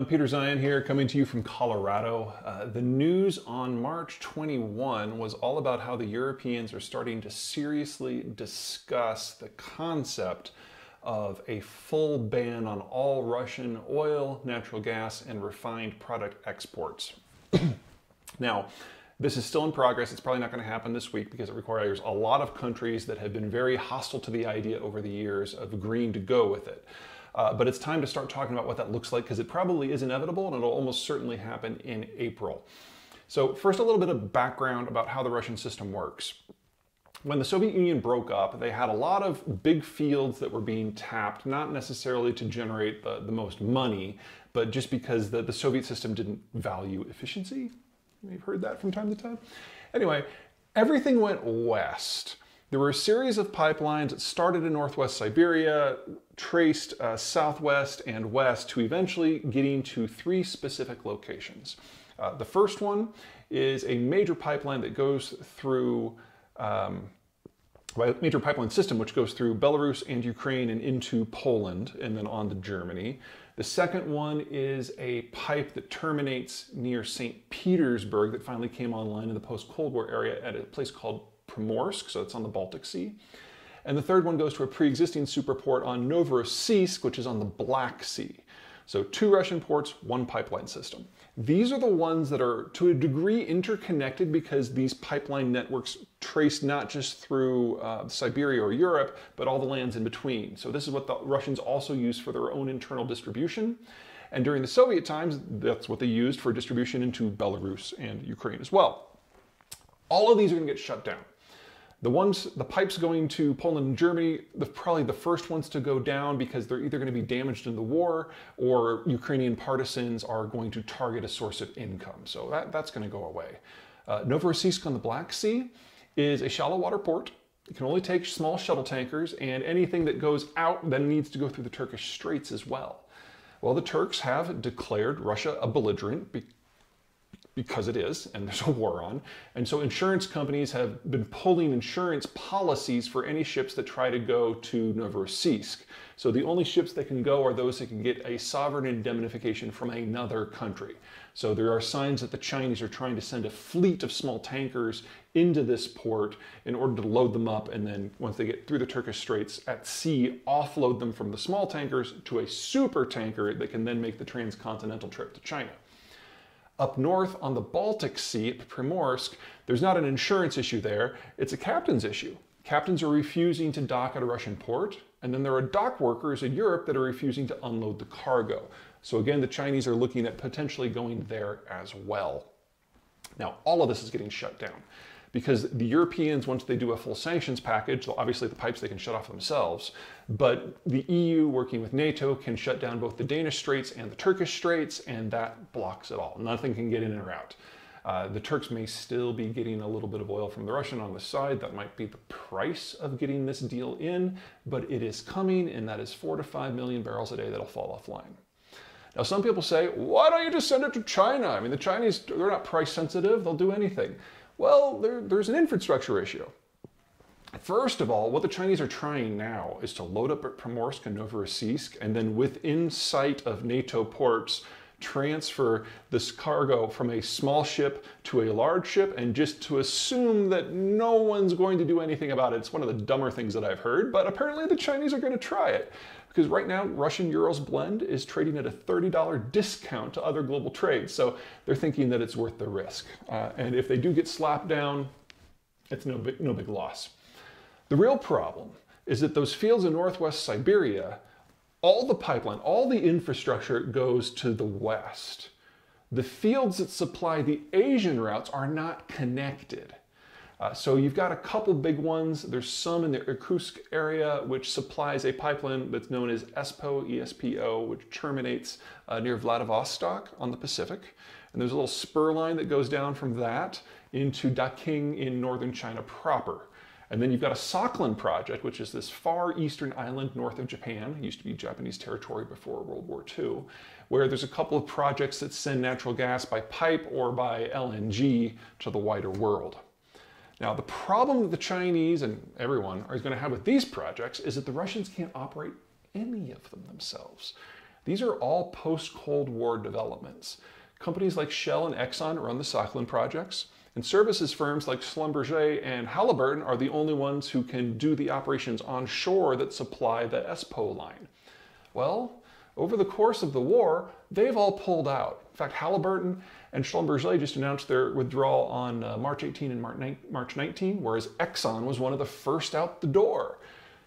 Peter Zion here, coming to you from Colorado. The news on March 21 was all about how the Europeans are starting to seriously discuss the concept of a full ban on all Russian oil, natural gas, and refined product exports. Now, this is still in progress. It's probably not going to happen this week because it requires a lot of countries that have been very hostile to the idea over the years of agreeing to go with it. But it's time to start talking about what that looks like because it probably is inevitable and it'll almost certainly happen in April. So first, a little bit of background about how the Russian system works. When the Soviet Union broke up, they had a lot of big fields that were being tapped, not necessarily to generate the most money, but just because the Soviet system didn't value efficiency. You've heard that from time to time. Anyway, everything went west. There were a series of pipelines that started in northwest Siberia, traced southwest and west to eventually getting to three specific locations. The first one is a major pipeline that goes through, major pipeline system which goes through Belarus and Ukraine and into Poland and then on to Germany. The second one is a pipe that terminates near St. Petersburg that finally came online in the post-Cold War area at a place called Primorsk, so it's on the Baltic Sea. And the third one goes to a pre-existing superport on Novorossiysk, which is on the Black Sea. So two Russian ports, one pipeline system. These are the ones that are to a degree interconnected because these pipeline networks trace not just through Siberia or Europe, but all the lands in between. So this is what the Russians also use for their own internal distribution. And during the Soviet times, that's what they used for distribution into Belarus and Ukraine as well. All of these are going to get shut down. The pipes going to Poland and Germany, probably the first ones to go down because they're either going to be damaged in the war or Ukrainian partisans are going to target a source of income. So that's going to go away. Novorossiysk on the Black Sea is a shallow water port. It can only take small shuttle tankers, and anything that goes out then needs to go through the Turkish Straits as well. Well, the Turks have declared Russia a belligerent because it is, and there's a war on. And so insurance companies have been pulling insurance policies for any ships that try to go to Novorossiysk. So the only ships that can go are those that can get a sovereign indemnification from another country. So there are signs that the Chinese are trying to send a fleet of small tankers into this port in order to load them up, and then once they get through the Turkish Straits at sea, offload them from the small tankers to a super tanker that can then make the transcontinental trip to China. Up north on the Baltic Sea at Primorsk, there's not an insurance issue there, it's a captain's issue. Captains are refusing to dock at a Russian port, and then there are dock workers in Europe that are refusing to unload the cargo. So again, the Chinese are looking at potentially going there as well. Now, all of this is getting shut down because the Europeans, once they do a full sanctions package, obviously the pipes they can shut off themselves, but the EU working with NATO can shut down both the Danish Straits and the Turkish Straits, and that blocks it all. Nothing can get in or out. The Turks may still be getting a little bit of oil from the Russian on the side. That might be the price of getting this deal in, but it is coming, and that is 4 to 5 million barrels a day that'll fall offline. Now, some people say, why don't you just send it to China? I mean, the Chinese, they're not price sensitive. They'll do anything. Well, there's an infrastructure issue. First of all, what the Chinese are trying now is to load up at Primorsk and Novorossiysk, and then within sight of NATO ports, transfer this cargo from a small ship to a large ship, and just to assume that no one's going to do anything about it. It's one of the dumber things that I've heard, but apparently the Chinese are going to try it. Because right now, Russian Urals blend is trading at a $30 discount to other global trades. So they're thinking that it's worth the risk. And if they do get slapped down, it's no big loss. The real problem is that those fields in northwest Siberia, all the pipeline, all the infrastructure goes to the west. The fields that supply the Asian routes are not connected. So you've got a couple big ones. There's some in the Irkutsk area, which supplies a pipeline that's known as ESPO, ESPO, which terminates near Vladivostok on the Pacific. And there's a little spur line that goes down from that into Daqing in northern China proper. And then you've got a Sakhalin project, which is this far eastern island north of Japan. It used to be Japanese territory before World War II, where there's a couple of projects that send natural gas by pipe or by LNG to the wider world. Now, the problem that the Chinese and everyone is going to have with these projects is that the Russians can't operate any of them themselves. These are all post-Cold War developments. Companies like Shell and Exxon run the Sakhalin projects, and services firms like Schlumberger and Halliburton are the only ones who can do the operations onshore that supply the ESPO line. Well, over the course of the war, they've all pulled out. In fact, Halliburton and Schlumberger just announced their withdrawal on March 18 and March 19, whereas Exxon was one of the first out the door.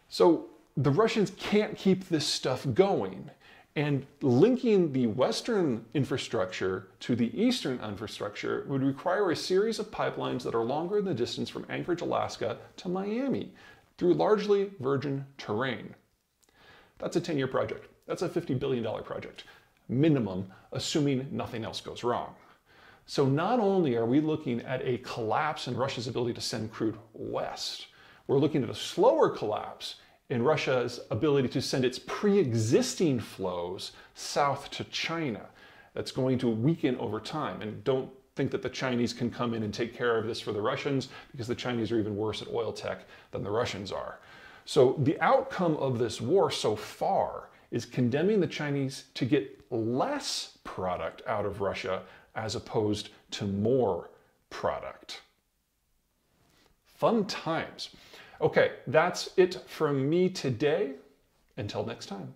So the Russians can't keep this stuff going. And linking the Western infrastructure to the Eastern infrastructure would require a series of pipelines that are longer than the distance from Anchorage, Alaska to Miami through largely virgin terrain. That's a 10-year project. That's a $50 billion project, minimum, assuming nothing else goes wrong. So not only are we looking at a collapse in Russia's ability to send crude west, we're looking at a slower collapse in Russia's ability to send its pre-existing flows south to China. That's going to weaken over time. And don't think that the Chinese can come in and take care of this for the Russians, because the Chinese are even worse at oil tech than the Russians are. So the outcome of this war so far is condemning the Chinese to get less product out of Russia as opposed to more product. Fun times. Okay, that's it from me today. Until next time.